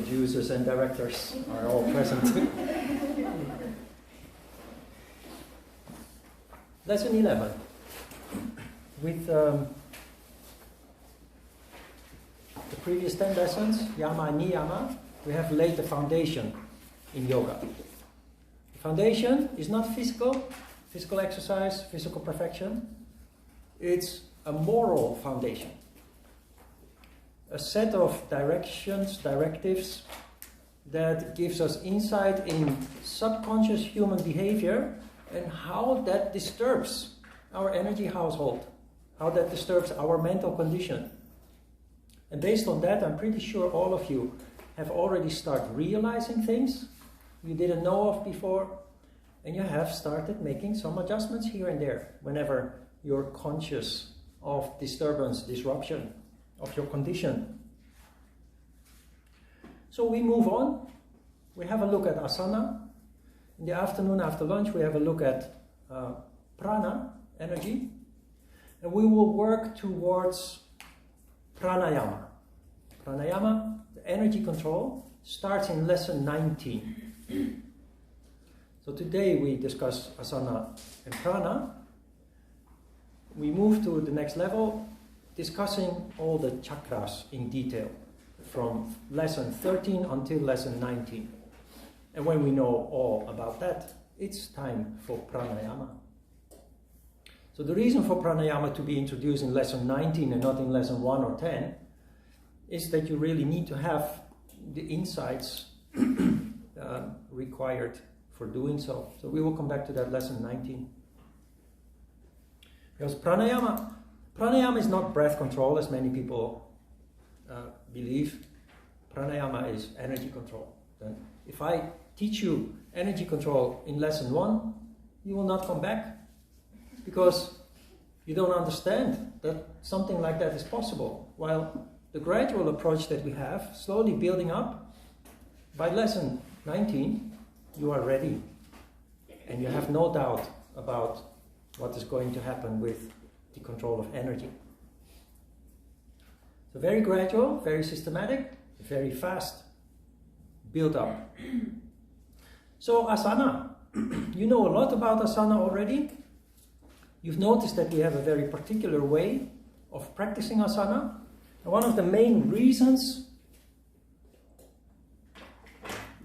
producers and directors are all present. Lesson 11. With the previous 10 lessons, Yama and Niyama, we have laid the foundation in yoga. The foundation is not physical exercise, physical perfection. It's a moral foundation. A set of directives that gives us insight in subconscious human behavior and how that disturbs our energy household, how that disturbs our mental condition. And based on that, I'm pretty sure all of you have already started realizing things you didn't know of before, and you have started making some adjustments here and there whenever you're conscious of disturbance, disruption of your condition. So we move on. We have a look at asana. In the afternoon after lunch we have a look at prana, energy. And we will work towards pranayama. Pranayama, the energy control, starts in lesson 19. So today we discuss asana and prana. We move to the next level, discussing all the chakras in detail, from lesson 13 until lesson 19. And when we know all about that, it's time for pranayama. So the reason for pranayama to be introduced in lesson 19 and not in lesson 1 or 10 is that you really need to have the insights required for doing so. So we will come back to that lesson 19. Because pranayama is not breath control as many people believe. Pranayama is energy control. Then if I teach you energy control in lesson 1, you will not come back because you don't understand that something like that is possible. While the gradual approach that we have, slowly building up, by lesson 19, you are ready. And you have no doubt about what is going to happen with the control of energy. So very gradual, very systematic, very fast build up. So asana, you know a lot about asana already. You've noticed that we have a very particular way of practicing asana. And one of the main reasons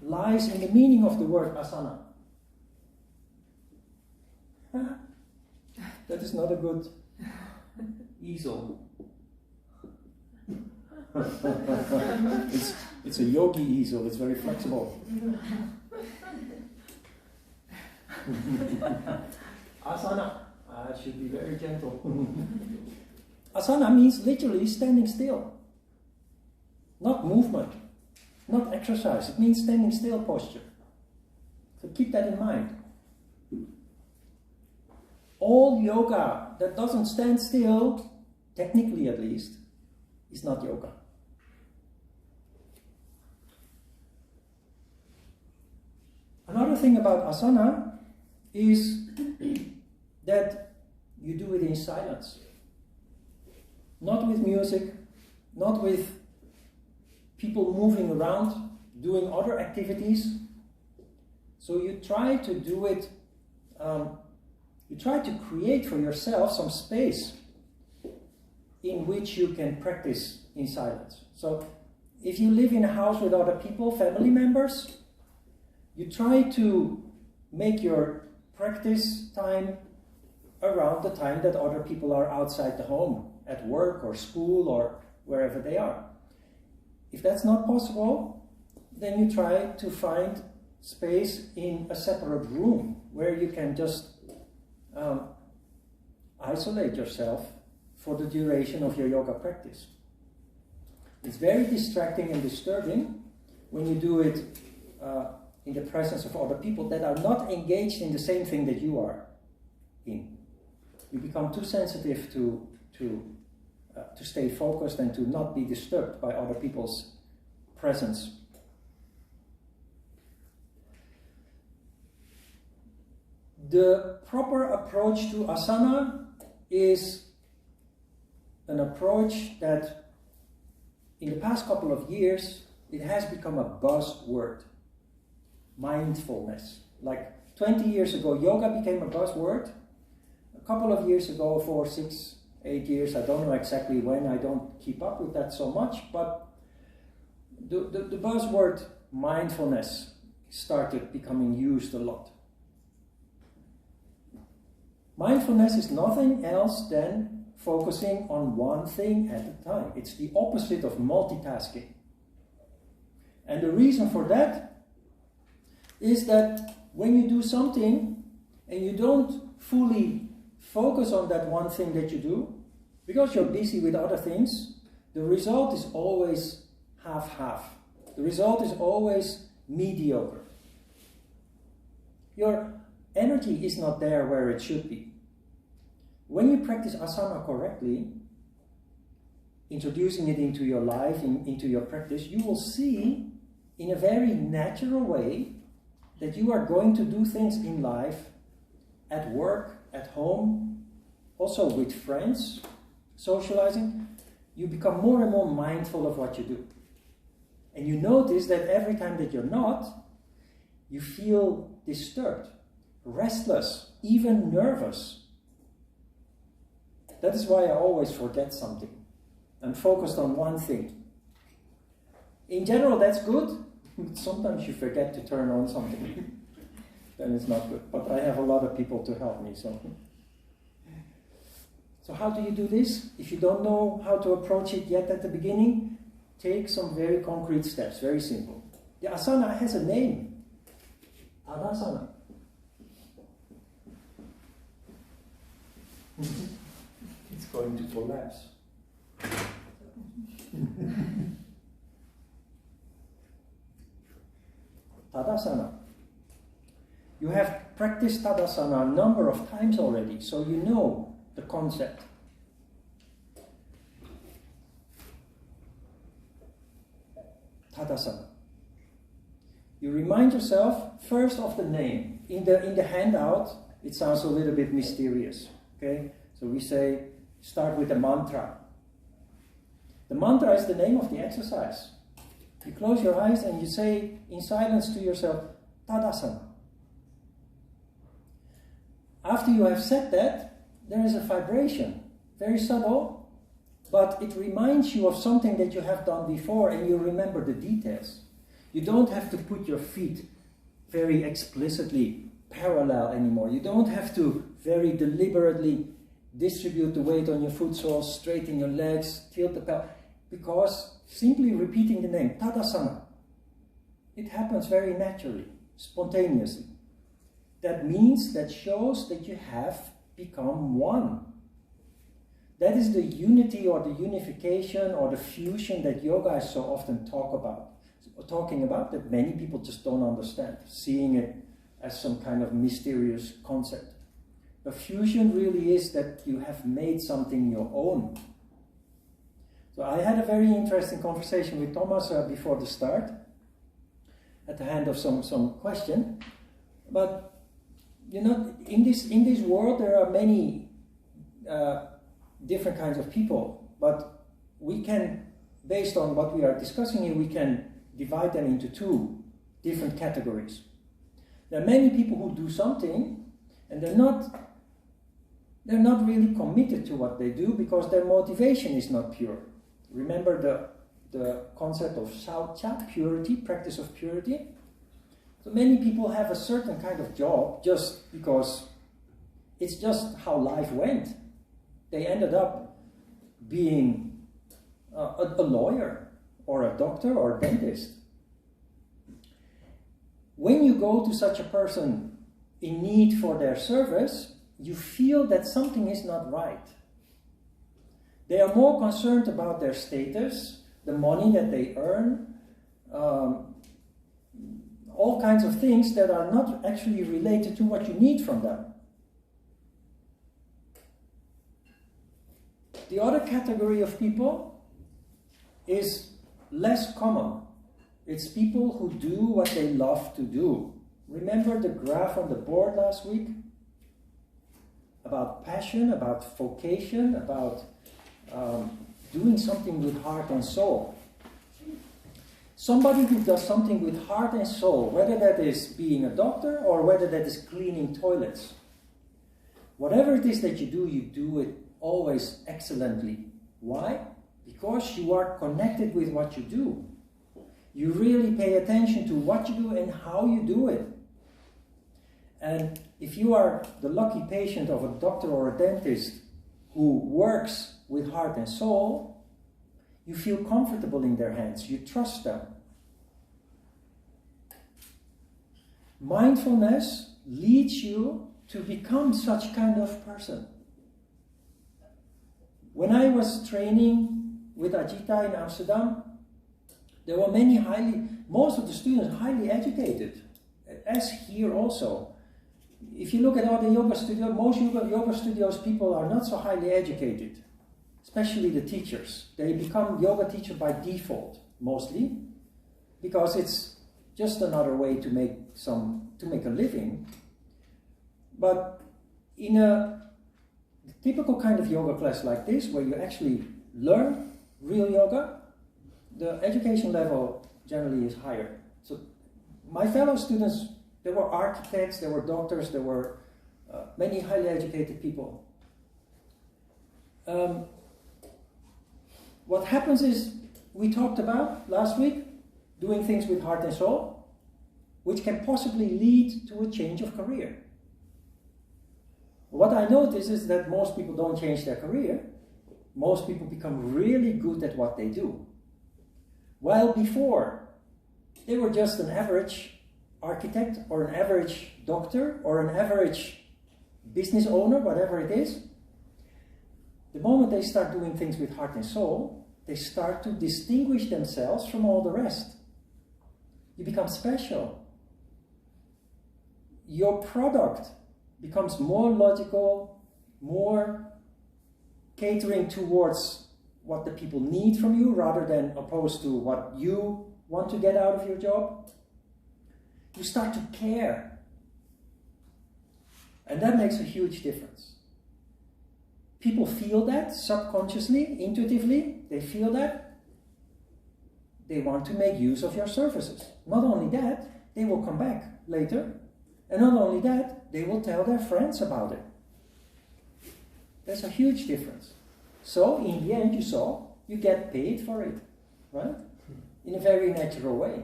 lies in the meaning of the word asana. That is not a good easel. It's a yogi easel, it's very flexible. Asana, it should be very gentle. Asana means literally standing still. Not movement, not exercise. It means standing still posture. So keep that in mind. All yoga that doesn't stand still, technically at least, is not yoga. Another thing about asana is that you do it in silence. Not with music, not with people moving around, doing other activities. So you try to do it, you try to create for yourself some space in which you can practice in silence. So if you live in a house with other people, family members, you try to make your practice time around the time that other people are outside the home, at work or school or wherever they are. If that's not possible, then you try to find space in a separate room where you can just isolate yourself for the duration of your yoga practice. It's very distracting and disturbing when you do it in the presence of other people that are not engaged in the same thing that you are in. You become too sensitive to stay focused and to not be disturbed by other people's presence. The proper approach to asana is an approach that in the past couple of years it has become a buzzword. Mindfulness. Like 20 years ago, yoga became a buzzword. A couple of years ago, 4, 6, 8 years, I don't know exactly when, I don't keep up with that so much, but the buzzword mindfulness started becoming used a lot. Mindfulness is nothing else than focusing on one thing at a time. It's the opposite of multitasking. And the reason for that is that when you do something and you don't fully focus on that one thing that you do, because you're busy with other things, the result is always half-half. The result is always mediocre. Your energy is not there where it should be. When you practice asana correctly, introducing it into your life, into your practice, you will see in a very natural way that you are going to do things in life, at work, at home, also with friends, socializing. You become more and more mindful of what you do. And you notice that every time that you're not, you feel disturbed, restless, even nervous. That is why I always forget something. I'm focused on one thing. In general, that's good. Sometimes you forget to turn on something. Then it's not good. But I have a lot of people to help me. So how do you do this? If you don't know how to approach it yet at the beginning, take some very concrete steps, very simple. The asana has a name. Tadasana. It's going to collapse. Tadasana. You have practiced Tadasana a number of times already, so you know the concept. Tadasana. You remind yourself first of the name. In the handout, it sounds a little bit mysterious. Okay? So we say, start with a mantra. The mantra is the name of the exercise. You close your eyes and you say in silence to yourself, Tadasana. After you have said that, there is a vibration, very subtle, but it reminds you of something that you have done before and you remember the details. You don't have to put your feet very explicitly parallel anymore. You don't have to very deliberately distribute the weight on your foot soles, straighten your legs, tilt the pelvis, because simply repeating the name, Tadasana, it happens very naturally, spontaneously. That means, that shows that you have become one. That is the unity or the unification or the fusion that yoga is so often talking about, that many people just don't understand, seeing it as some kind of mysterious concept. The fusion really is that you have made something your own. So I had a very interesting conversation with Thomas before the start, at the hand of some question. But you know, in this world there are many different kinds of people, but we can, based on what we are discussing here, we can divide them into two different categories. There are many people who do something and they're not really committed to what they do because their motivation is not pure. Remember the concept of saucha, purity, practice of purity? So many people have a certain kind of job just because it's just how life went. They ended up being a lawyer or a doctor or a dentist. When you go to such a person in need for their service, you feel that something is not right. They are more concerned about their status, the money that they earn, all kinds of things that are not actually related to what you need from them. The other category of people is less common. It's people who do what they love to do. Remember the graph on the board last week? About passion, about vocation, about doing something with heart and soul. Somebody who does something with heart and soul, whether that is being a doctor or whether that is cleaning toilets. Whatever it is that you do it always excellently. Why? Because you are connected with what you do. You really pay attention to what you do and how you do it. And if you are the lucky patient of a doctor or a dentist who works with heart and soul, you feel comfortable in their hands. You trust them. Mindfulness leads you to become such kind of person. When I was training with Ajita in Amsterdam, there were most of the students highly educated, as here also. If you look at all the yoga studios, most yoga studios people are not so highly educated, especially the teachers. They become yoga teacher by default, mostly, because it's just another way to make a living. But in a typical kind of yoga class like this, where you actually learn real yoga, the education level generally is higher. So my fellow students, there were architects, there were doctors, there were many highly educated people. What happens is, we talked about last week, doing things with heart and soul, which can possibly lead to a change of career. What I notice is that most people don't change their career. Most people become really good at what they do. While before, they were just an average architect or an average doctor or an average business owner, whatever it is. The moment they start doing things with heart and soul, they start to distinguish themselves from all the rest. You become special. Your product becomes more logical, more catering towards what the people need from you rather than opposed to what you want to get out of your job. You start to care. And that makes a huge difference. People feel that subconsciously, intuitively, they feel that. They want to make use of your services. Not only that, they will come back later. And not only that, they will tell their friends about it. There's a huge difference. So, in the end, you get paid for it, right? In a very natural way.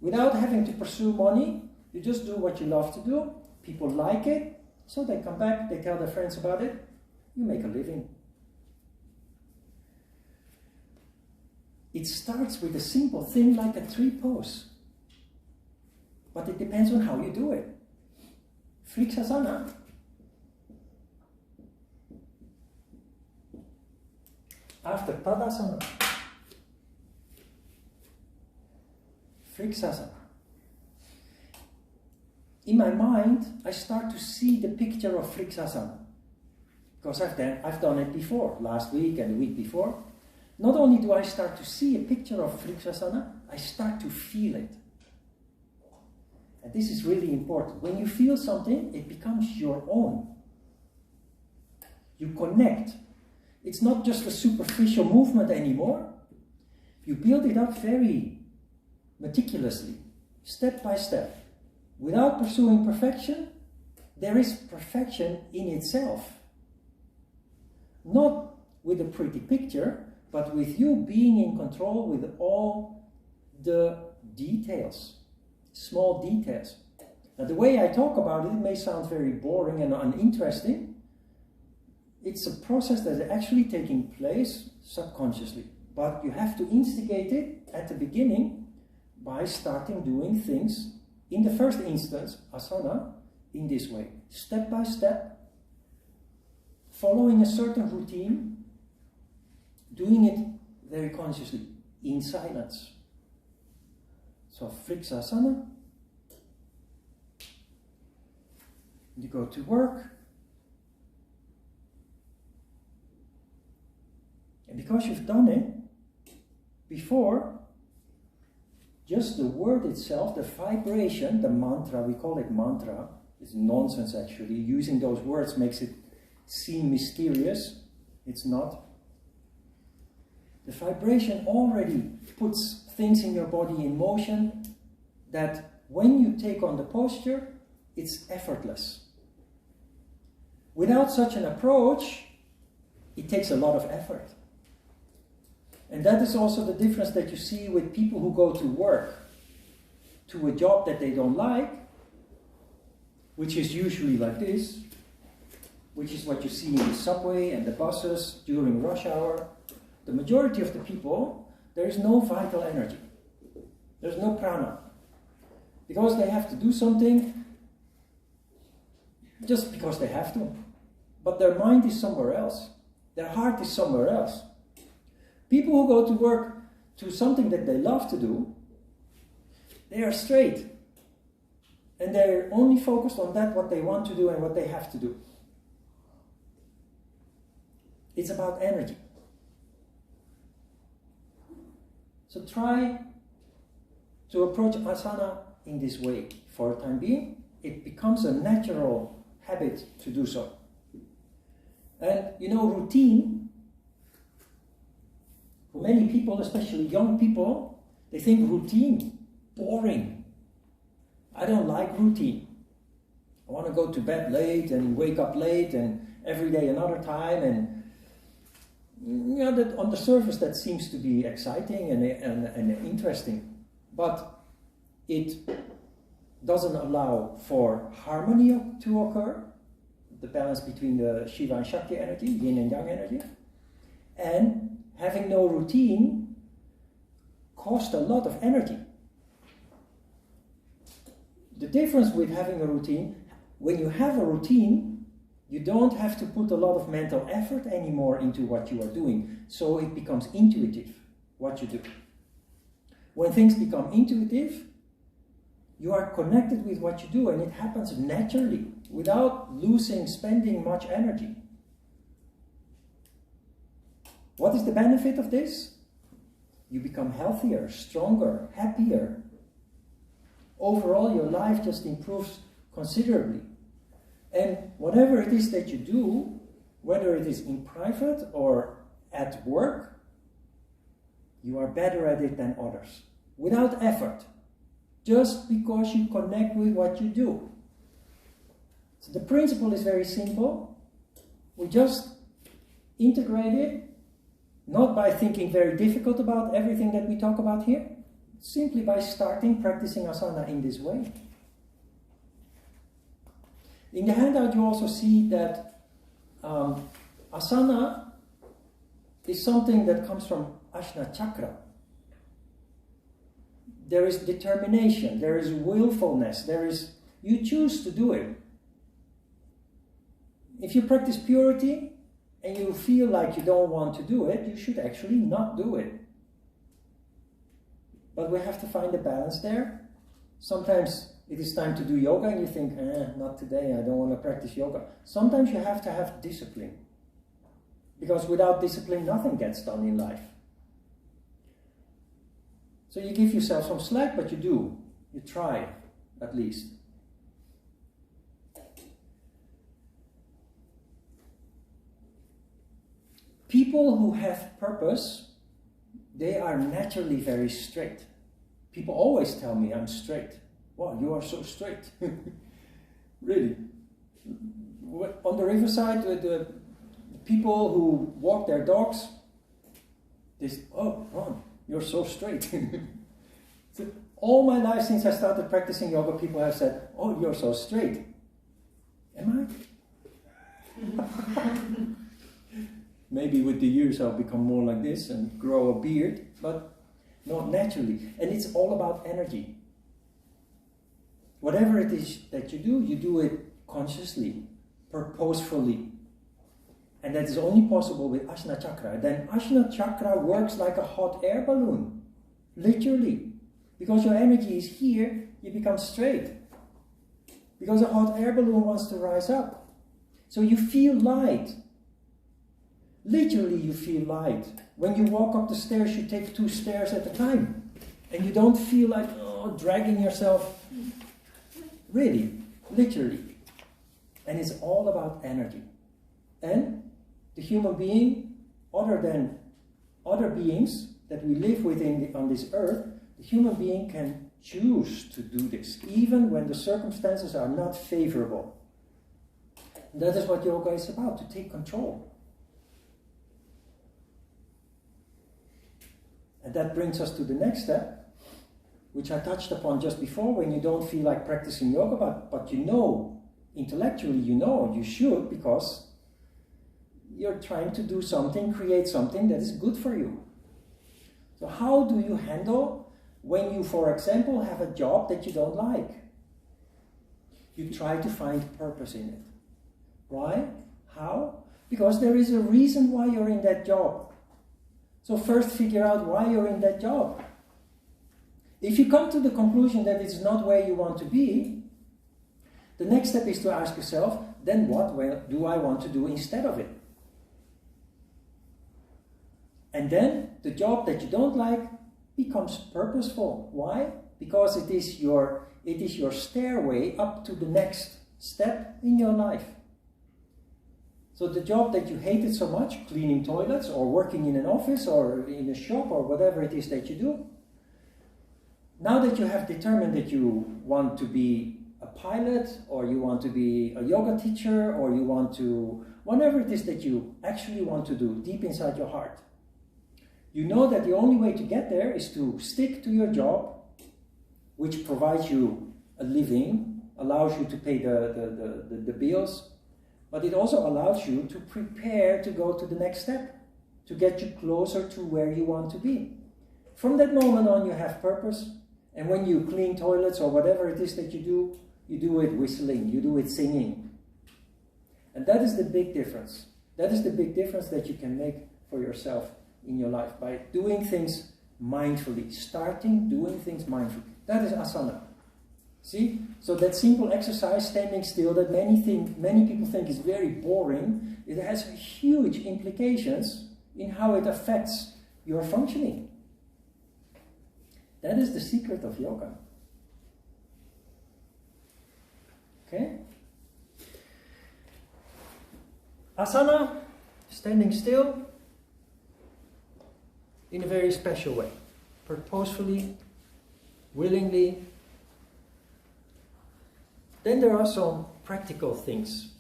Without having to pursue money, you just do what you love to do. People like it, so they come back, they tell their friends about it. You make a living. It starts with a simple thing like a tree pose. But it depends on how you do it. Asana. After Tadasana. Asana. In my mind, I start to see the picture of Asana. Because I've done it before, last week and the week before. Not only do I start to see a picture of Asana, I start to feel it. And this is really important. When you feel something, it becomes your own. You connect. It's not just a superficial movement anymore. You build it up very meticulously, step by step. Without pursuing perfection, there is perfection in itself. Not with a pretty picture, but with you being in control with all the details, small details. Now, the way I talk about it may sound very boring and uninteresting. It's a process that is actually taking place subconsciously. But you have to instigate it at the beginning by starting doing things, in the first instance, asana, in this way. Step by step, following a certain routine, doing it very consciously, in silence. So, Asana. You go to work. And because you've done it before, just the word itself, the vibration, the mantra, we call it mantra, it's nonsense actually. Using those words makes it seem mysterious. It's not. The vibration already puts things in your body in motion that when you take on the posture, it's effortless. Without such an approach, it takes a lot of effort. And that is also the difference that you see with people who go to work, to a job that they don't like, which is usually like this, which is what you see in the subway and the buses during rush hour. The majority of the people, there is no vital energy. There's no prana. Because they have to do something just because they have to. But their mind is somewhere else. Their heart is somewhere else. People who go to work to something that they love to do, they are straight. And they're only focused on that, what they want to do and what they have to do. It's about energy. So try to approach asana in this way. For the time being, it becomes a natural habit to do so. And you know, routine, for many people, especially young people, they think routine, boring. I don't like routine. I want to go to bed late and wake up late and every day another time. And you know, that on the surface that seems to be exciting and interesting. But it doesn't allow for harmony to occur, the balance between the Shiva and Shakti energy, yin and yang energy. And having no routine costs a lot of energy. The difference with having a routine, when you have a routine, you don't have to put a lot of mental effort anymore into what you are doing. So it becomes intuitive, what you do. When things become intuitive, you are connected with what you do and it happens naturally, without spending much energy. What is the benefit of this? You become healthier, stronger, happier. Overall, your life just improves considerably. And whatever it is that you do, whether it is in private or at work, you are better at it than others. Without effort. Just because you connect with what you do. So the principle is very simple. We just integrate it, not by thinking very difficult about everything that we talk about here, simply by starting practicing asana in this way. In the handout you also see that asana is something that comes from Ajna Chakra. There is determination, there is willfulness, you choose to do it. If you practice purity and you feel like you don't want to do it, you should actually not do it. But we have to find a balance there. Sometimes it is time to do yoga and you think, not today, I don't want to practice yoga. Sometimes you have to have discipline. Because without discipline, nothing gets done in life. So you give yourself some slack, but you do. You try, at least. People who have purpose, they are naturally very straight. People always tell me I'm straight. Wow, you are so straight. Really. On the riverside, the people who walk their dogs, they say, oh, Ron, you're so straight. So all my life since I started practicing yoga, people have said, oh, you're so straight. Am I? Maybe with the years I'll become more like this and grow a beard, but not naturally. And it's all about energy. Whatever it is that you do it consciously, purposefully. And that is only possible with Ajna Chakra. Then Ajna Chakra works like a hot air balloon. Literally. Because your energy is here, you become straight. Because a hot air balloon wants to rise up. So you feel light. Literally you feel light. When you walk up the stairs, you take 2 stairs at a time. And you don't feel like, dragging yourself. Really, literally. And it's all about energy. And the human being, other than other beings, that we live within on this earth, the human being can choose to do this, even when the circumstances are not favorable. And that is what yoga is about, to take control. And that brings us to the next step, which I touched upon just before, when you don't feel like practicing yoga, but you know, intellectually you know you should, because you're trying to do something, create something that is good for you. So how do you handle when you, for example, have a job that you don't like? You try to find purpose in it. Why? How? Because there is a reason why you're in that job. So first figure out why you're in that job. If you come to the conclusion that it's not where you want to be, the next step is to ask yourself, then what do I want to do instead of it? And then the job that you don't like becomes purposeful. Why? Because it is your stairway up to the next step in your life. So the job that you hated so much, cleaning toilets or working in an office or in a shop or whatever it is that you do, now that you have determined that you want to be a pilot, or you want to be a yoga teacher, or you want to, whatever it is that you actually want to do deep inside your heart, you know that the only way to get there is to stick to your job, which provides you a living, allows you to pay the bills, but it also allows you to prepare to go to the next step, to get you closer to where you want to be. From that moment on, you have purpose. And when you clean toilets or whatever it is that you do it whistling, you do it singing. And that is the big difference. That is the big difference that you can make for yourself in your life, by doing things mindfully, starting doing things mindfully. That is asana. See? So that simple exercise, standing still, that many people think is very boring, it has huge implications in how it affects your functioning. That is the secret of yoga. Okay? Asana, standing still, in a very special way. Purposefully, willingly. Then there are some practical things.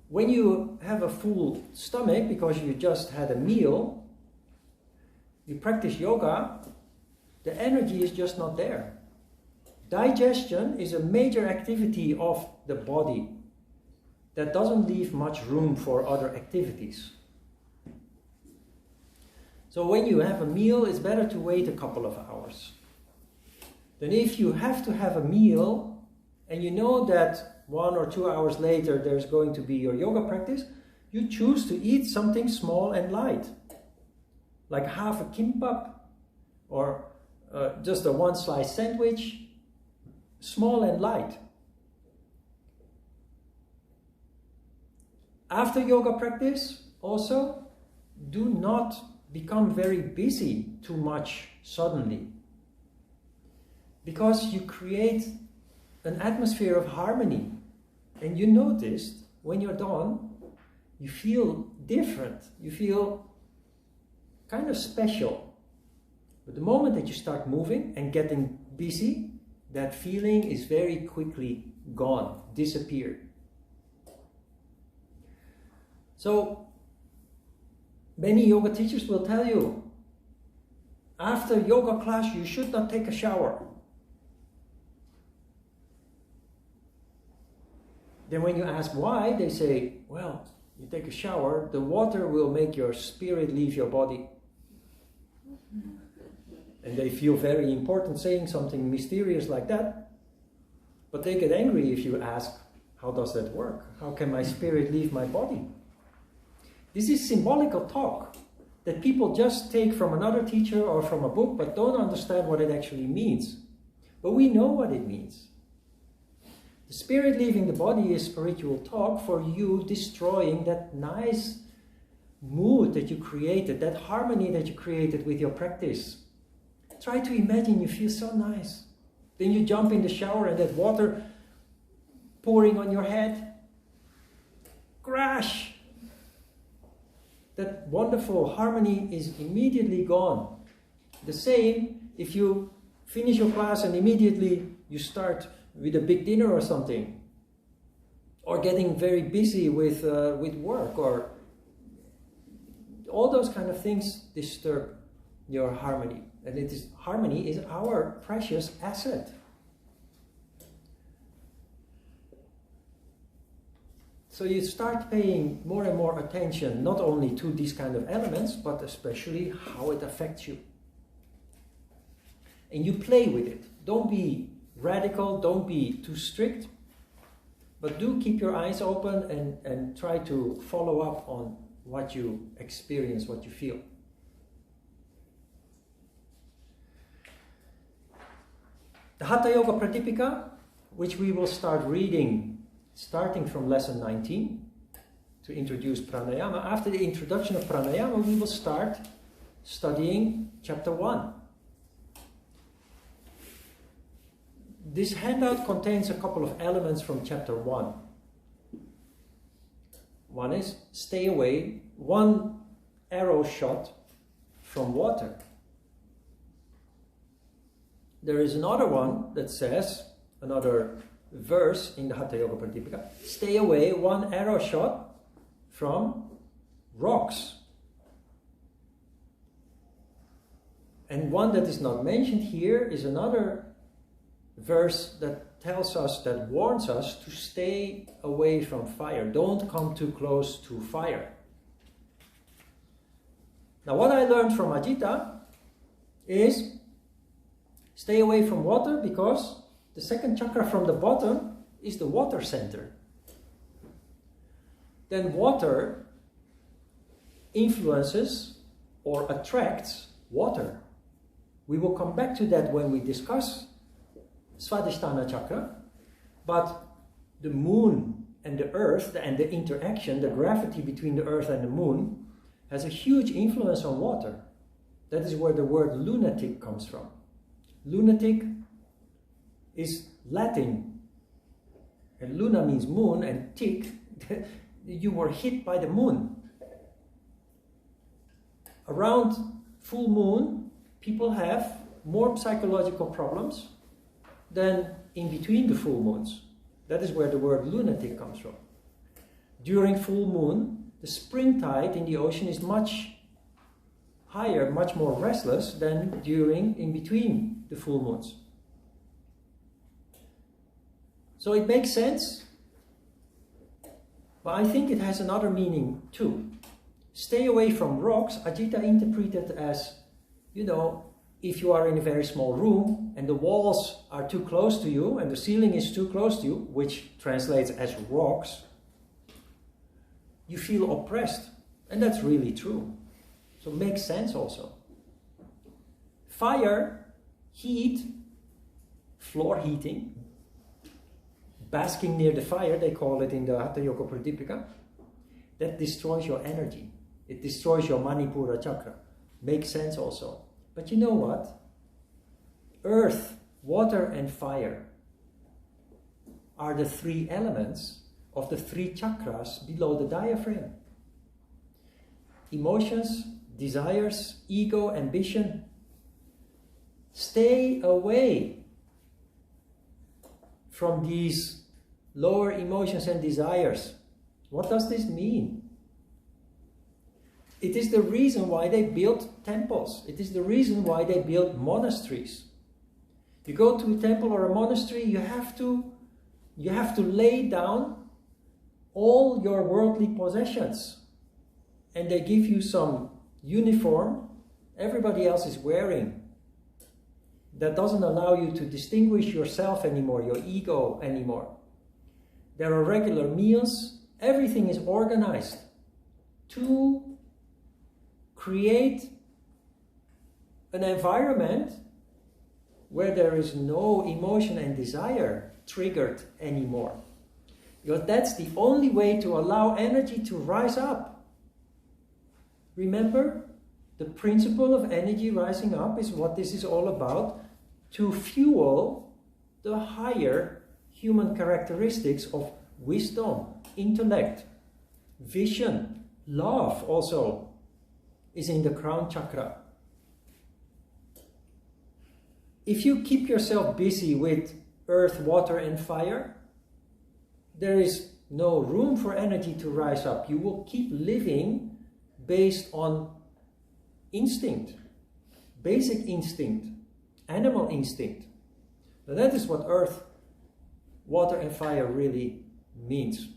When you have a full stomach because you just had a meal, you practice yoga, the energy is just not there. Digestion is a major activity of the body that doesn't leave much room for other activities. So when you have a meal, it's better to wait a couple of hours. Then if you have to have a meal, and you know that 1 or 2 hours later there's going to be your yoga practice, you choose to eat something small and light. Like half a kimbap, or just a 1-slice sandwich, small and light. After yoga practice, also, do not become very busy too much suddenly. Because you create an atmosphere of harmony. And you noticed, when you're done, you feel different. You feel kind of special. But the moment that you start moving and getting busy, that feeling is very quickly gone, disappeared. So, many yoga teachers will tell you, after yoga class you should not take a shower. Then when you ask why, they say, well, you take a shower, the water will make your spirit leave your body. And they feel very important saying something mysterious like that. But they get angry if you ask, how does that work? How can my spirit leave my body? This is symbolical talk that people just take from another teacher or from a book, but don't understand what it actually means. But we know what it means. The spirit leaving the body is spiritual talk for you destroying that nice mood that you created, that harmony that you created with your practice. Try to imagine you feel so nice. Then you jump in the shower and that water pouring on your head. Crash! that wonderful harmony is immediately gone. The same if you finish your class and immediately you start with a big dinner or something, or getting very busy with work, or all those kind of things disturb your harmony. And harmony is our precious asset. So you start paying more and more attention not only to these kind of elements, but especially how it affects you. And you play with it. Don't be radical, don't be too strict, but do keep your eyes open and try to follow up on what you experience, what you feel. The Hatha Yoga Pradipika, which we will start reading starting from lesson 19 to introduce pranayama. After the introduction of pranayama, we will start studying chapter 1. This handout contains a couple of elements from chapter 1. One is stay away, one arrow shot from water. There is another one that says, another verse in the Hatha Yoga Pradipika, stay away, one arrow shot from rocks. And one that is not mentioned here is another verse that tells us, that warns us to stay away from fire. Don't come too close to fire. Now what I learned from Ajita is stay away from water, because the second chakra from the bottom is the water center. Then water influences or attracts water. We will come back to that when we discuss Svadhisthana chakra, but the moon and the earth and the interaction, the gravity between the earth and the moon, has a huge influence on water. That is where the word lunatic comes from. Lunatic is Latin, and luna means moon, and tic, you were hit by the moon. Around full moon, people have more psychological problems than in between the full moons. That is where the word lunatic comes from. During full moon, the spring tide in the ocean is much higher, much more restless than in between the full moons. So it makes sense, but I think it has another meaning too. Stay away from rocks, Ajita interpreted as, if you are in a very small room and the walls are too close to you and the ceiling is too close to you, which translates as rocks, you feel oppressed. And that's really true. So it makes sense also. Fire, heat, floor heating, basking near the fire, they call it in the Hatha Yoga Pradipika, that destroys your energy. It destroys your Manipura chakra. Makes sense also. But you know what? Earth, water and fire are the three elements of the three chakras below the diaphragm. Emotions, desires, ego, ambition. Stay away from these lower emotions and desires. What does this mean? It is the reason why they built temples. It is the reason why they built monasteries. You go to a temple or a monastery, you have to lay down all your worldly possessions. And they give you some uniform everybody else is wearing. That doesn't allow you to distinguish yourself anymore, your ego anymore. There are regular meals. Everything is organized to create an environment where there is no emotion and desire triggered anymore. Because that's the only way to allow energy to rise up. Remember, the principle of energy rising up is what this is all about, to fuel the higher human characteristics of wisdom, intellect, vision, love also. is in the crown chakra. If you keep yourself busy with earth, water and fire, there is no room for energy to rise up. You will keep living based on instinct, basic instinct, animal instinct. Now that is what earth, water and fire really means.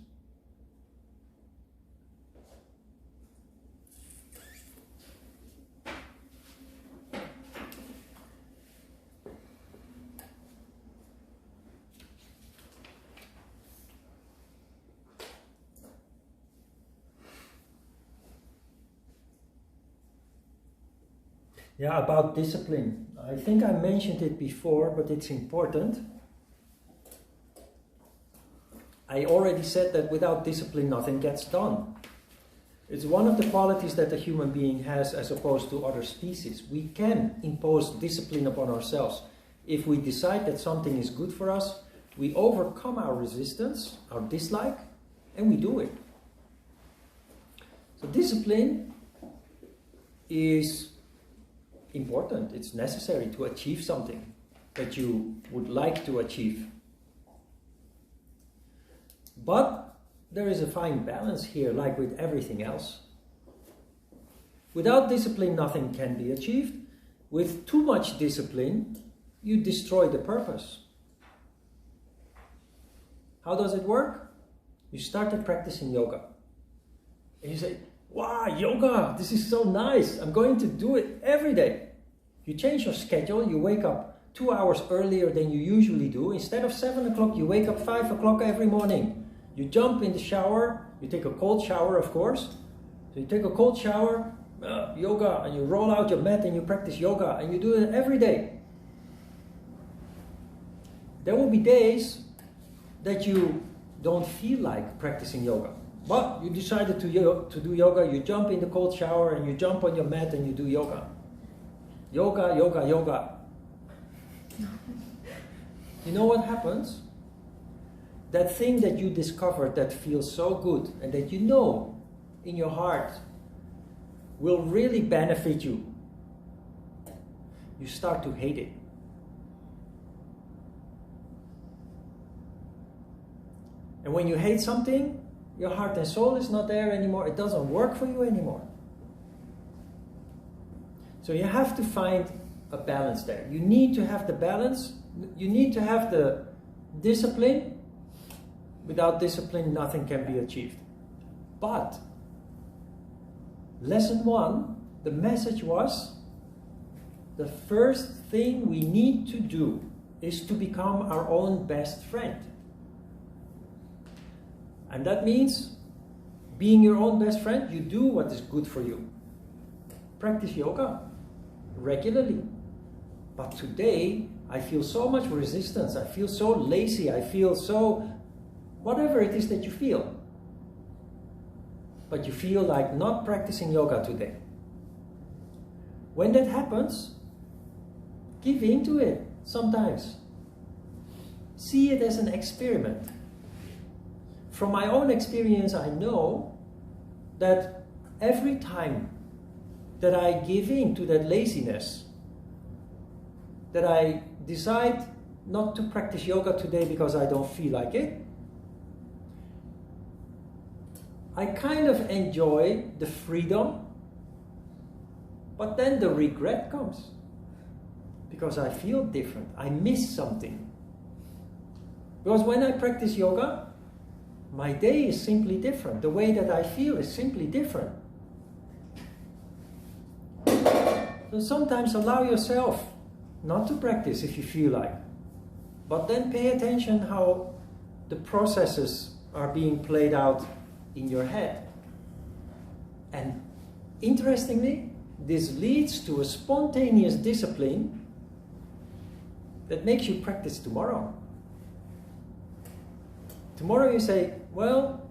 Yeah, about discipline. I think I mentioned it before, but it's important. I already said that without discipline, nothing gets done. It's one of the qualities that a human being has as opposed to other species. We can impose discipline upon ourselves. If we decide that something is good for us, we overcome our resistance, our dislike, and we do it. So discipline is important. It's necessary to achieve something that you would like to achieve. But there is a fine balance here, like with everything else. Without discipline, nothing can be achieved. With too much discipline, you destroy the purpose. How does it work? You started practicing yoga. And you say, wow, yoga, this is so nice. I'm going to do it every day. You change your schedule. You wake up 2 hours earlier than you usually do. Instead of 7 o'clock, you wake up 5 o'clock every morning. You jump in the shower. You take a cold shower, of course. So you take a cold shower, yoga, and you roll out your mat and you practice yoga. And you do it every day. There will be days that you don't feel like practicing yoga. But you decided to do yoga, you jump in the cold shower and you jump on your mat and you do yoga. Yoga, yoga, yoga. You know what happens? That thing that you discovered that feels so good and that you know in your heart will really benefit you. You start to hate it. And when you hate something, your heart and soul is not there anymore. It doesn't work for you anymore. So you have to find a balance there. You need to have the balance. You need to have the discipline. Without discipline, nothing can be achieved. But lesson 1, the message was, the first thing we need to do is to become our own best friend. And that means being your own best friend, you do what is good for you. Practice yoga regularly. But today, I feel so much resistance. I feel so lazy. I feel so... whatever it is that you feel. But you feel like not practicing yoga today. When that happens, give in to it sometimes. See it as an experiment. From my own experience, I know that every time that I give in to that laziness, that I decide not to practice yoga today because I don't feel like it, I kind of enjoy the freedom, but then the regret comes because I feel different. I miss something. Because when I practice yoga, my day is simply different. The way that I feel is simply different. So sometimes allow yourself not to practice if you feel like. But then pay attention how the processes are being played out in your head. And interestingly, this leads to a spontaneous discipline that makes you practice tomorrow. Tomorrow you say, well,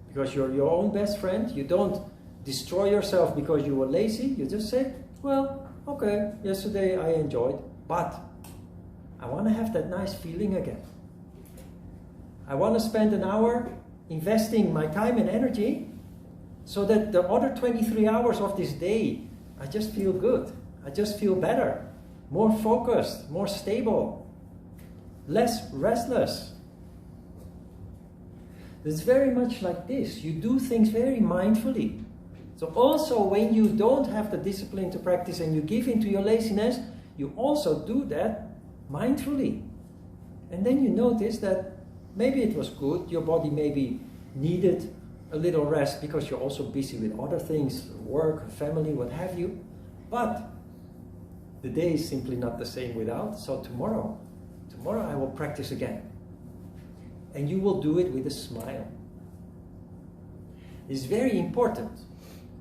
because you're your own best friend, you don't destroy yourself because you were lazy. You just say, well, okay, yesterday I enjoyed, but I want to have that nice feeling again. I want to spend an hour investing my time and energy so that the other 23 hours of this day, I just feel good. I just feel better, more focused, more stable, less restless. It's very much like this. You do things very mindfully. So also when you don't have the discipline to practice and you give into your laziness, you also do that mindfully. And then you notice that maybe it was good, your body maybe needed a little rest because you're also busy with other things, work, family, what have you. But the day is simply not the same without. So tomorrow I will practice again. And you will do it with a smile. It's very important.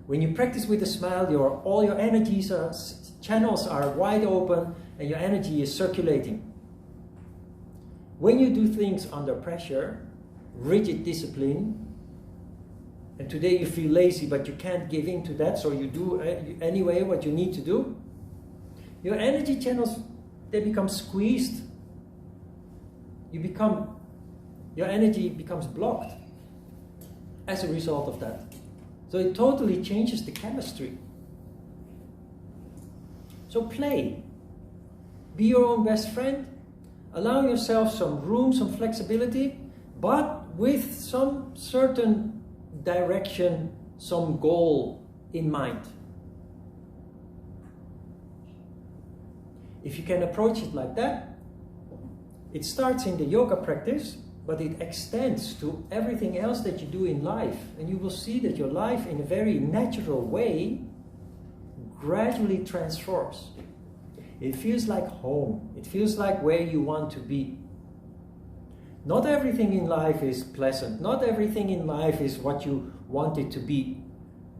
When you practice with a smile, all your energies channels are wide open and your energy is circulating. When you do things under pressure, rigid discipline, and today you feel lazy but you can't give in to that, so you do anyway what you need to do, your energy channels, they become squeezed. Your energy becomes blocked as a result of that. So it totally changes the chemistry. So play. Be your own best friend. Allow yourself some room, some flexibility, but with some certain direction, some goal in mind. If you can approach it like that, it starts in the yoga practice, but it extends to everything else that you do in life. And you will see that your life, in a very natural way, gradually transforms. It feels like home. It feels like where you want to be. Not everything in life is pleasant. Not everything in life is what you want it to be.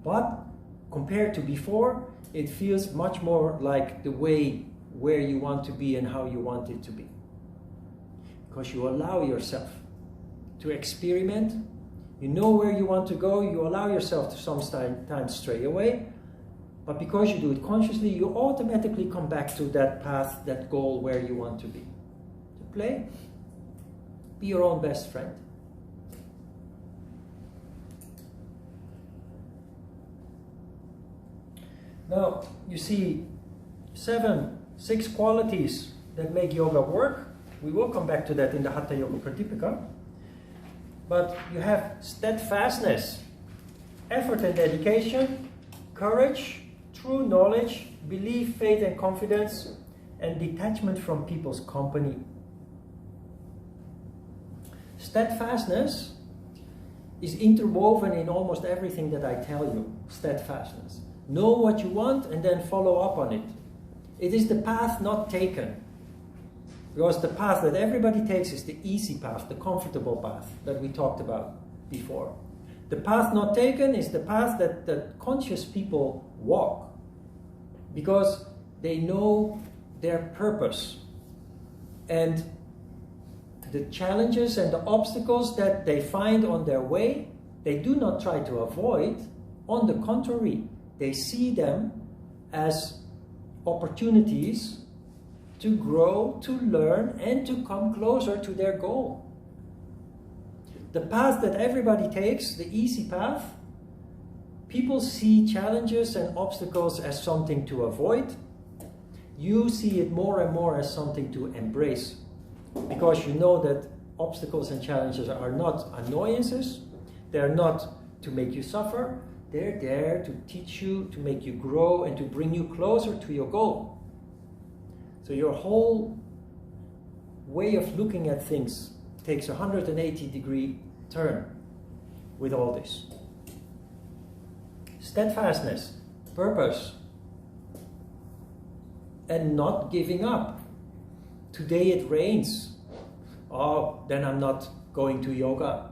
But compared to before, it feels much more like the way where you want to be and how you want it to be. Because you allow yourself to experiment. You know where you want to go. You allow yourself to sometimes stray away. But because you do it consciously, you automatically come back to that path, that goal where you want to be. So play. Be your own best friend. Now, you see 6 qualities that make yoga work. We will come back to that in the Hatha Yoga Pradipika. But you have steadfastness, effort and dedication, courage, true knowledge, belief, faith and confidence, and detachment from people's company. Steadfastness is interwoven in almost everything that I tell you. Steadfastness. Know what you want and then follow up on it. It is the path not taken. Because the path that everybody takes is the easy path, the comfortable path that we talked about before. The path not taken is the path that conscious people walk. Because they know their purpose. And the challenges and the obstacles that they find on their way, they do not try to avoid. On the contrary, they see them as opportunities to grow, to learn, and to come closer to their goal. The path that everybody takes, the easy path, people see challenges and obstacles as something to avoid. You see it more and more as something to embrace, because you know that obstacles and challenges are not annoyances. They're not to make you suffer. They're there to teach you, to make you grow, and to bring you closer to your goal. So your whole way of looking at things takes a 180-degree turn with all this. Steadfastness, purpose, and not giving up. Today it rains. Oh, then I'm not going to yoga.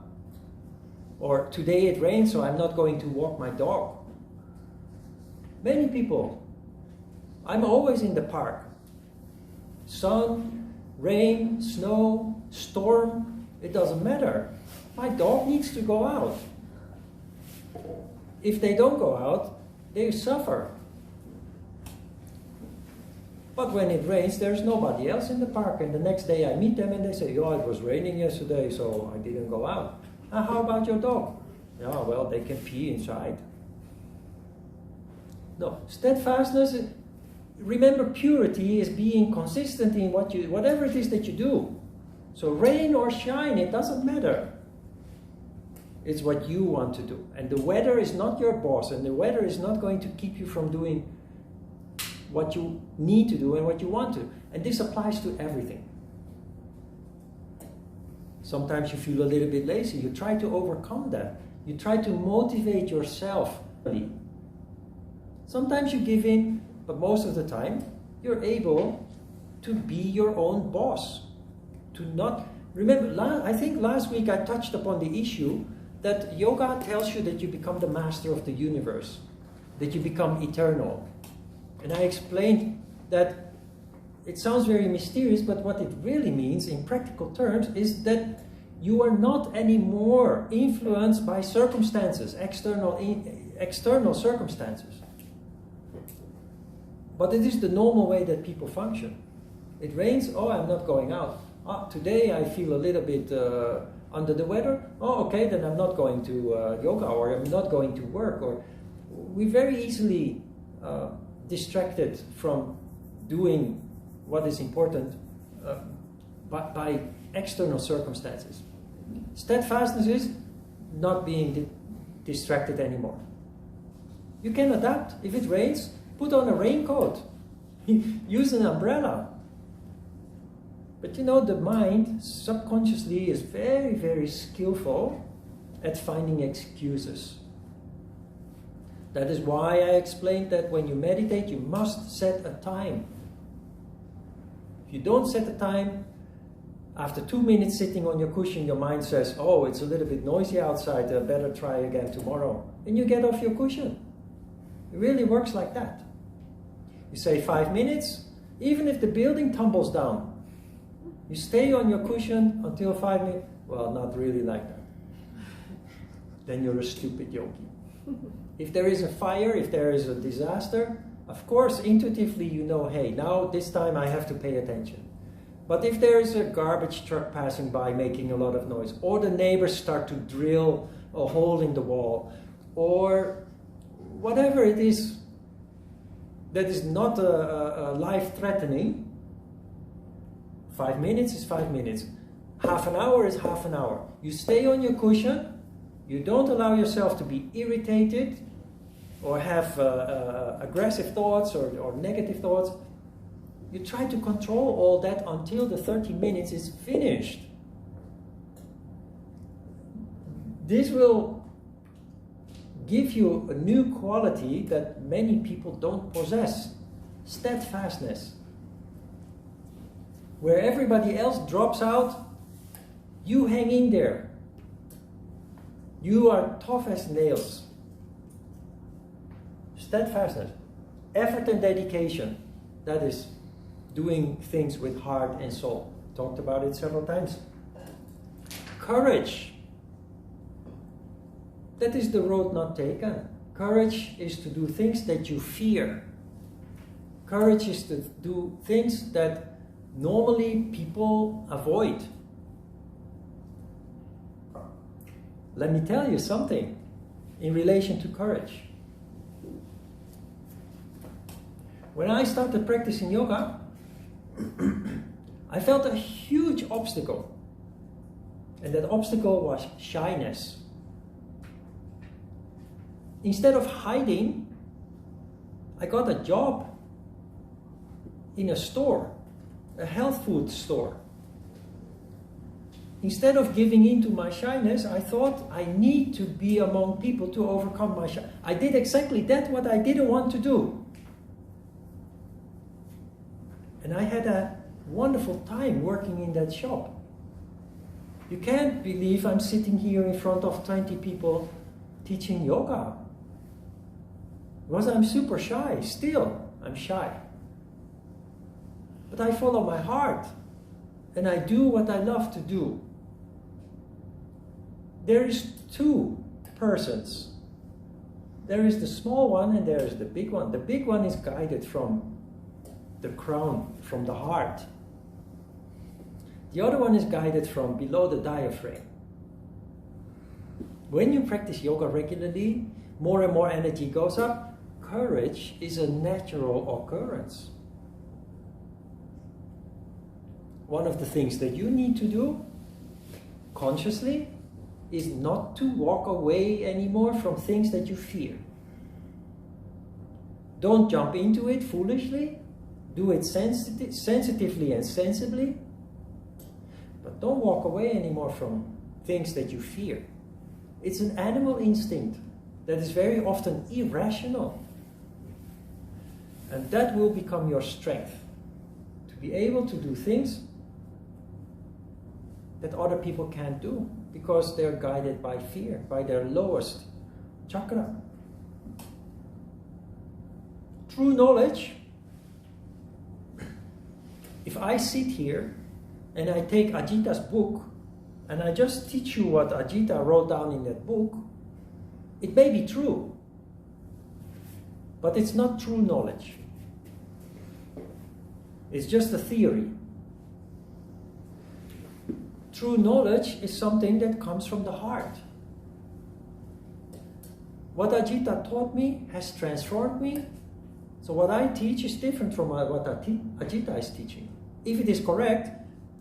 Or today it rains, so I'm not going to walk my dog. Many people, I'm always in the park. Sun, rain, snow, storm, it doesn't matter. My dog needs to go out. If they don't go out, they suffer. But when it rains, there's nobody else in the park. And the next day I meet them and they say, oh, it was raining yesterday, so I didn't go out. How about your dog? Yeah, well, they can pee inside. No, steadfastness, remember, purity is being consistent in whatever it is that you do. So rain or shine, it doesn't matter. It's what you want to do. And the weather is not your boss, and the weather is not going to keep you from doing what you need to do and what you want to. And this applies to everything. Sometimes you feel a little bit lazy. You try to overcome that. You try to motivate yourself. Sometimes you give in, but most of the time you're able to be your own boss. To not remember, I think last week I touched upon the issue that yoga tells you that you become the master of the universe, that you become eternal. And I explained that it sounds very mysterious, but what it really means in practical terms is that you are not anymore influenced by circumstances, external circumstances. But it is the normal way that people function. It rains, oh, I'm not going out. Today I feel a little bit under the weather. Oh, okay, then I'm not going to yoga, or I'm not going to work. Or we're very easily distracted from doing what is important by external circumstances. Steadfastness is not being distracted anymore. You can adapt. If it rains, put on a raincoat. Use an umbrella. But you know, the mind subconsciously is very, very skillful at finding excuses. That is why I explained that when you meditate, you must set a time. If you don't set a time, after 2 minutes sitting on your cushion, your mind says, oh, it's a little bit noisy outside, better try again tomorrow. And you get off your cushion. It really works like that. You say 5 minutes, even if the building tumbles down, you stay on your cushion until 5 minutes. Well, not really like that. Then you're a stupid yogi. If there is a fire, if there is a disaster, of course, intuitively you know, hey, now this time I have to pay attention. But if there is a garbage truck passing by making a lot of noise, or the neighbors start to drill a hole in the wall, or whatever it is that is not life-threatening, 5 minutes is 5 minutes. Half an hour is half an hour. You stay on your cushion. You don't allow yourself to be irritated or have aggressive thoughts or negative thoughts. You try to control all that until the 30 minutes is finished. This will give you a new quality that many people don't possess. Steadfastness. Where everybody else drops out, you hang in there. You are tough as nails. Steadfastness. Effort and dedication. That is doing things with heart and soul. Talked about it several times. Courage. That is the road not taken. Courage is to do things that you fear. Courage is to do things that normally people avoid. Let me tell you something in relation to courage. When I started practicing yoga, I felt a huge obstacle. And that obstacle was shyness. Instead of hiding, I got a job in a store, a health food store. Instead of giving in to my shyness, I thought I need to be among people to overcome my shyness. I did exactly that what I didn't want to do. And I had a wonderful time working in that shop. You can't believe I'm sitting here in front of 20 people teaching yoga. Because I'm super shy, still I'm shy. But I follow my heart and I do what I love to do. There is two persons. There is the small one and there is the big one. The big one is guided from the crown, from the heart. The other one is guided from below the diaphragm. When you practice yoga regularly, more and more energy goes up. Courage is a natural occurrence. One of the things that you need to do consciously is not to walk away anymore from things that you fear. Don't jump into it foolishly. Do it sensitively and sensibly. But don't walk away anymore from things that you fear. It's an animal instinct that is very often irrational. And that will become your strength. To be able to do things that other people can't do because they're guided by fear, by their lowest chakra. True knowledge, if I sit here and I take Ajita's book and I just teach you what Ajita wrote down in that book, it may be true, but it's not true knowledge. It's just a theory. True knowledge is something that comes from the heart. What Ajita taught me has transformed me. So what I teach is different from what Ajita is teaching. If it is correct,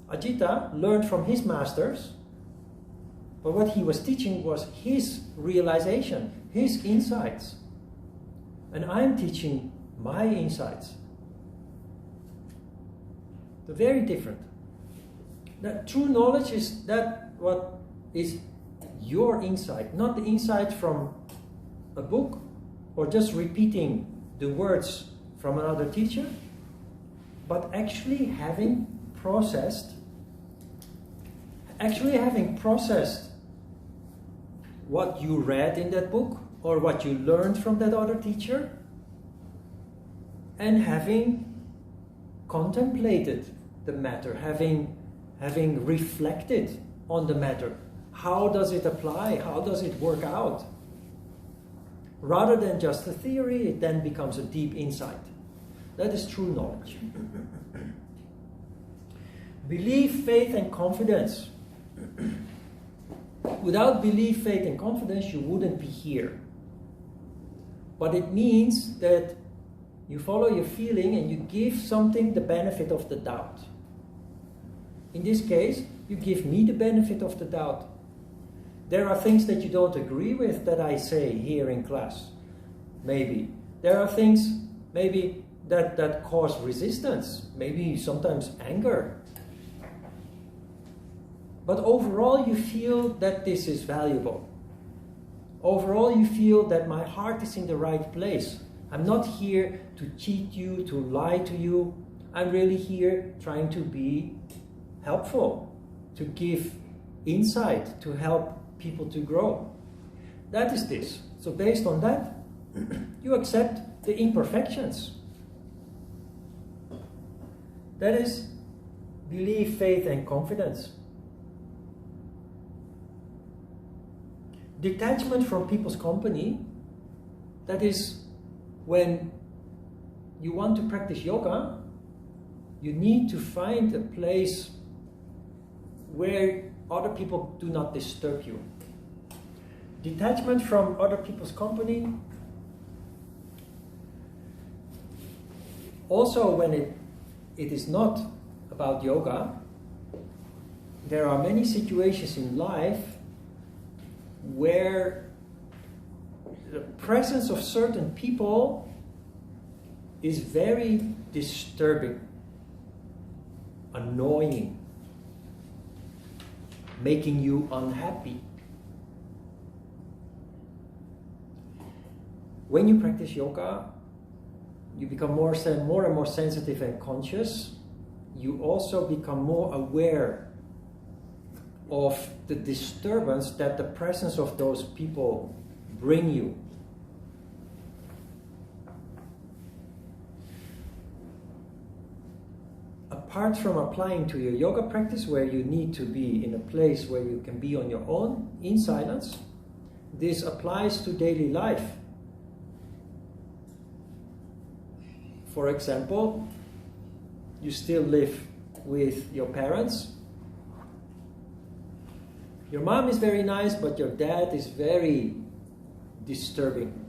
Ajita learned from his masters, but what he was teaching was his realization, his insights. And I'm teaching my insights. They're very different. That true knowledge is that what is your insight, not the insight from a book or just repeating the words from another teacher, but actually having processed what you read in that book or what you learned from that other teacher, and having contemplated the matter, having reflected on the matter. How does it apply? How does it work out? Rather than just a theory, it then becomes a deep insight. That is true knowledge. Belief, faith, and confidence. Without belief, faith, and confidence, you wouldn't be here. But it means that you follow your feeling and you give something the benefit of the doubt. In this case, you give me the benefit of the doubt. There are things that you don't agree with that I say here in class. Maybe. There are things maybe that cause resistance. Maybe sometimes anger. But overall you feel that this is valuable. Overall you feel that my heart is in the right place. I'm not here to cheat you, to lie to you. I'm really here trying to be helpful, to give insight, to help people to grow. That is this. So based on that, you accept the imperfections. That is belief, faith, and confidence. Detachment from people's company, that is when you want to practice yoga, you need to find a place where other people do not disturb you. Detachment from other people's company. Also, when it is not about yoga, there are many situations in life where the presence of certain people is very disturbing, annoying, making you unhappy. When you practice yoga, you become more and more sensitive and conscious. You also become more aware of the disturbance that the presence of those people bring you. Apart from applying to your yoga practice where you need to be in a place where you can be on your own in silence, this applies to daily life. For example, you still live with your parents. Your mom is very nice, but your dad is very disturbing.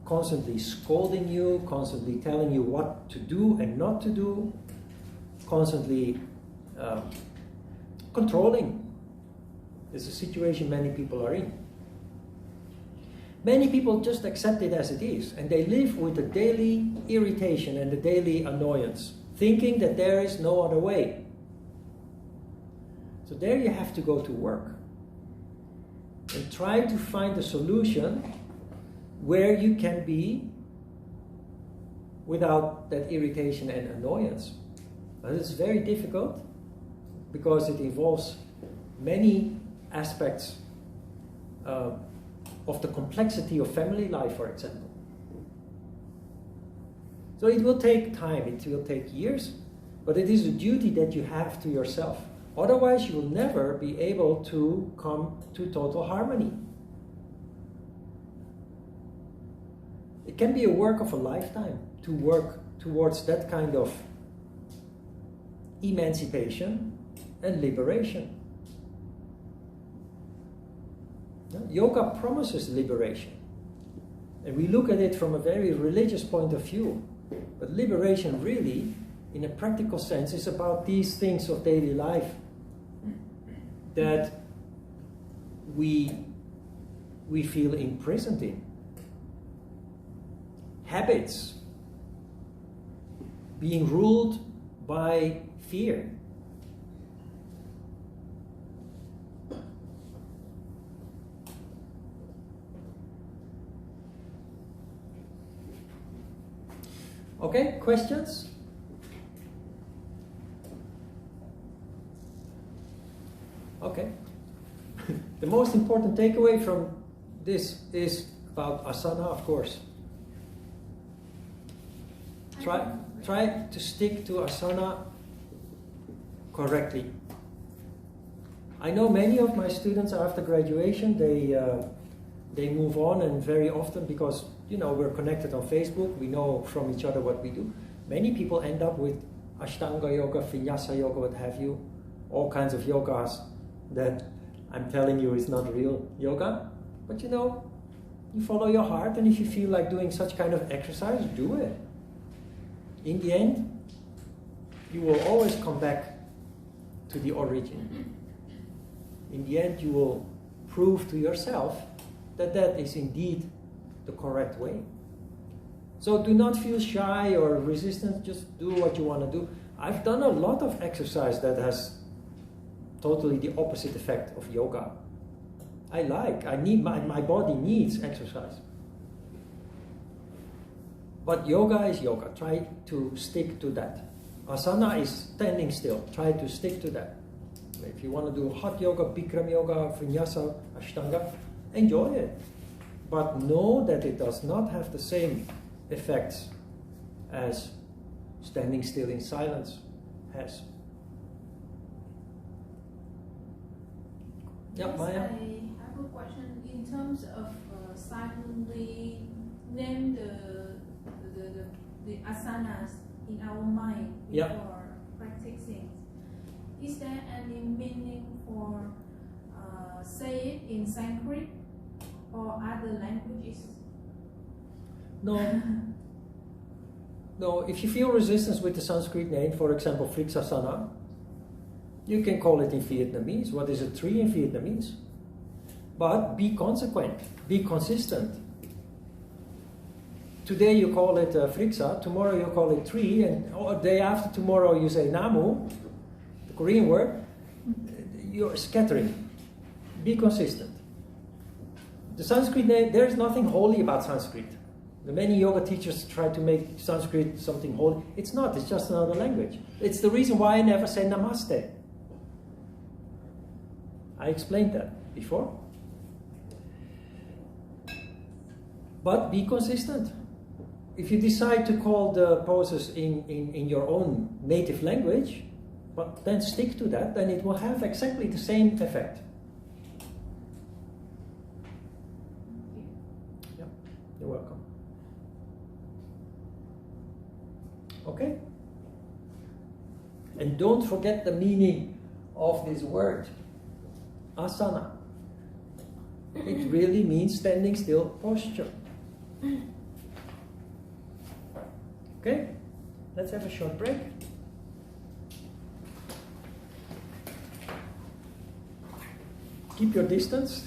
Constantly scolding you, constantly telling you what to do and not to do, constantly controlling. It's a situation many people are in. Many people just accept it as it is, and they live with the daily irritation and the daily annoyance, thinking that there is no other way. So there you have to go to work and try to find a solution where you can be without that irritation and annoyance. But it's very difficult because it involves many aspects of the complexity of family life, for example. So it will take time, it will take years, but it is a duty that you have to yourself. Otherwise, you will never be able to come to total harmony. It can be a work of a lifetime to work towards that kind of emancipation and liberation. Yoga promises liberation. And we look at it from a very religious point of view. But liberation really, in a practical sense, is about these things of daily life that we feel imprisoned in. Habits, being ruled by fear. Okay, questions? Okay. The most important takeaway from this is about asana, of course. Try to stick to asana correctly. I know many of my students after graduation, they move on, and very often, because we're connected on Facebook, we know from each other what we do. Many people end up with Ashtanga yoga, Vinyasa yoga, what have you, all kinds of yogas that I'm telling you is not real yoga. But you follow your heart, and if you feel like doing such kind of exercise, do it. In the end, you will always come back to the origin. In the end, you will prove to yourself that that is indeed the correct way. So do not feel shy or resistant, just do what you want to do. I've done a lot of exercise that has totally the opposite effect of yoga. My body needs exercise. But yoga is yoga. Try to stick to that. Asana is standing still. Try to stick to that. If you want to do hot yoga, Bikram yoga, Vinyasa, Ashtanga, enjoy it. But know that it does not have the same effects as standing still in silence has. Yeah, Yes, Maya? I have a question. In terms of silently name the asanas in our mind before practicing, is there any meaning for say it in Sanskrit or other languages? No. No, if you feel resistance with the Sanskrit name, for example, Friksasana, you can call it in Vietnamese. What is a tree in Vietnamese? But be consequent, be consistent. Today you call it Friksa, tomorrow you call it tree, and the day after tomorrow you say Namu, the Korean word. You're scattering. Be consistent. The Sanskrit name, there is nothing holy about Sanskrit. The many yoga teachers try to make Sanskrit something holy. It's not, it's just another language. It's the reason why I never say Namaste. I explained that before. But be consistent. If you decide to call the poses in your own native language, but then stick to that, then it will have exactly the same effect. Yeah, you're welcome. Okay? And don't forget the meaning of this word. Asana. It really means standing still posture. Okay, let's have a short break. Keep your distance.